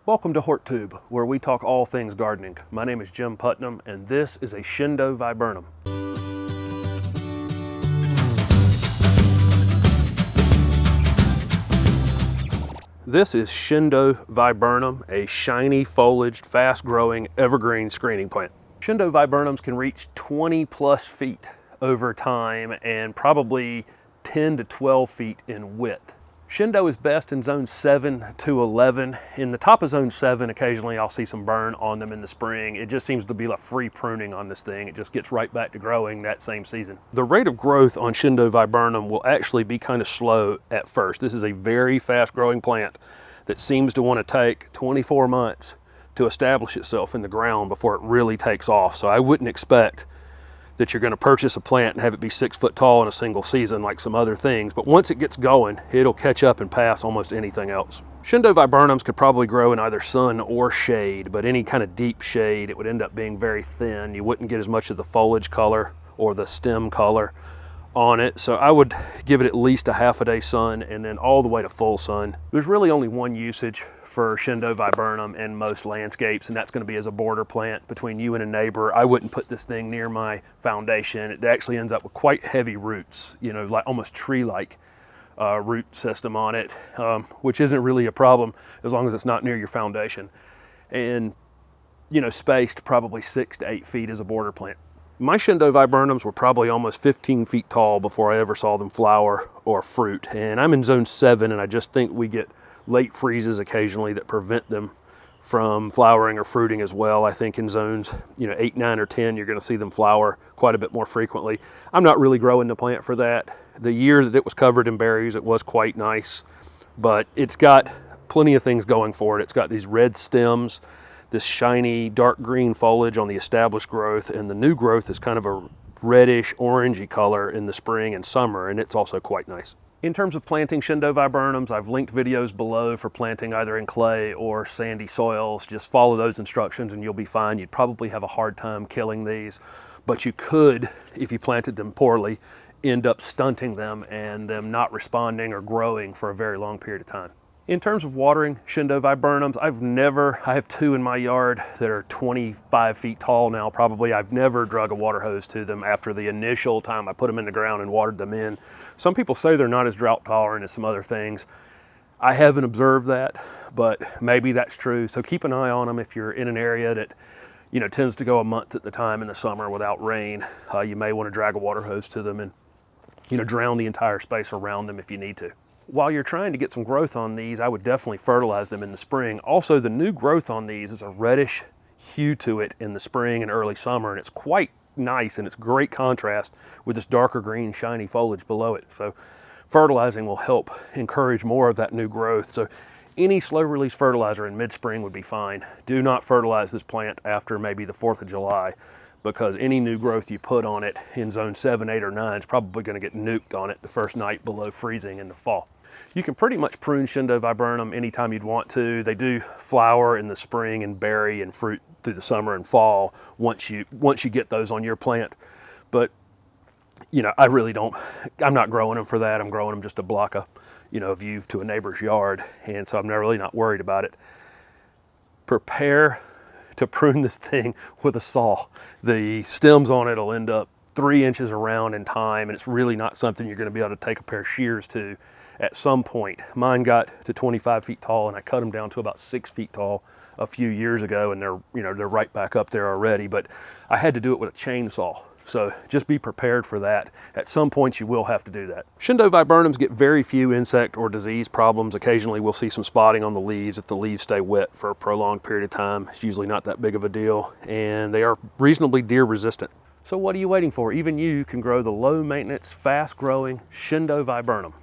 Welcome to HortTube, where we talk all things gardening. My name is Jim Putnam, and this is a Shindo Viburnum. This is Shindo Viburnum, a shiny foliaged, fast-growing, evergreen screening plant. Shindo Viburnums can reach 20 plus feet over time and probably 10 to 12 feet in width. Shindo is best in zone 7 to 11. In the top of zone 7, occasionally I'll see some burn on them in the spring. It just seems to be like free pruning on this thing. It just gets right back to growing that same season. The rate of growth on Shindo Viburnum will actually be kind of slow at first. This is a very fast growing plant that seems to want to take 24 months to establish itself in the ground before it really takes off. So I wouldn't expect that you're going to purchase a plant and have it be 6 foot tall in a single season like some other things, but once it gets going, it'll catch up and pass almost anything else. Shindo Viburnums could probably grow in either sun or shade, but any kind of deep shade, it would end up being very thin. You wouldn't get as much of the foliage color or the stem color on it, so I would give it at least a half a day sun and then all the way to full sun. There's really only one usage for Shindo Viburnum in most landscapes, and that's going to be as a border plant between you and a neighbor. I wouldn't put this thing near my foundation. It actually ends up with quite heavy roots, you know, like almost tree-like root system on it, which isn't really a problem as long as it's not near your foundation. And, you know, spaced probably 6 to 8 feet as a border plant. My Shindo Viburnums were probably almost 15 feet tall before I ever saw them flower or fruit. And I'm in zone 7, and I just think we get late freezes occasionally that prevent them from flowering or fruiting as well. I think in zones, 8, 9, or 10, you're going to see them flower quite a bit more frequently. I'm not really growing the plant for that. The year that it was covered in berries, it was quite nice, but it's got plenty of things going for it. It's got these red stems, this shiny dark green foliage on the established growth, and the new growth is kind of a reddish orangey color in the spring and summer, and it's also quite nice. In terms of planting Shindo Viburnums, I've linked videos below for planting either in clay or sandy soils. Just follow those instructions and you'll be fine. You'd probably have a hard time killing these, but you could, if you planted them poorly, end up stunting them and them not responding or growing for a very long period of time. In terms of watering Shindo Viburnums, I have 2 in my yard that are 25 feet tall now probably. I've never drug a water hose to them after the initial time I put them in the ground and watered them in. Some people say they're not as drought tolerant as some other things. I haven't observed that, but maybe that's true. So keep an eye on them if you're in an area that tends to go a month at the time in the summer without rain. You may want to drag a water hose to them and drown the entire space around them if you need to. While you're trying to get some growth on these, I would definitely fertilize them in the spring. Also, the new growth on these is a reddish hue to it in the spring and early summer, and it's quite nice, and it's great contrast with this darker green shiny foliage below it. So fertilizing will help encourage more of that new growth. So any slow release fertilizer in mid-spring would be fine. Do not fertilize this plant after maybe the 4th of July, because any new growth you put on it in zone 7, 8, or 9 is probably going to get nuked on it the first night below freezing in the fall. You can pretty much prune Shindo Viburnum anytime you'd want to. They do flower in the spring and berry and fruit through the summer and fall once you get those on your plant. But I really don't, I'm not growing them for that. I'm growing them just to block a view to a neighbor's yard, and so I'm really not worried about it. Prepare to prune this thing with a saw. The stems on it will end up 3 inches around in time, and it's really not something you're going to be able to take a pair of shears to at some point. Mine got to 25 feet tall, and I cut them down to about 6 feet tall a few years ago, and they're right back up there already, but I had to do it with a chainsaw. So just be prepared for that. At some point you will have to do that. Shindo Viburnums get very few insect or disease problems. Occasionally we'll see some spotting on the leaves if the leaves stay wet for a prolonged period of time. It's usually not that big of a deal, and they are reasonably deer resistant. So what are you waiting for? Even you can grow the low maintenance, fast growing Shindo Viburnum.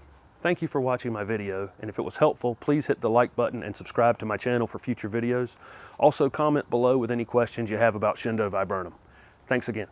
Thank you for watching my video, and if it was helpful, please hit the like button and subscribe to my channel for future videos. Also comment below with any questions you have about Shindo Viburnum. Thanks again.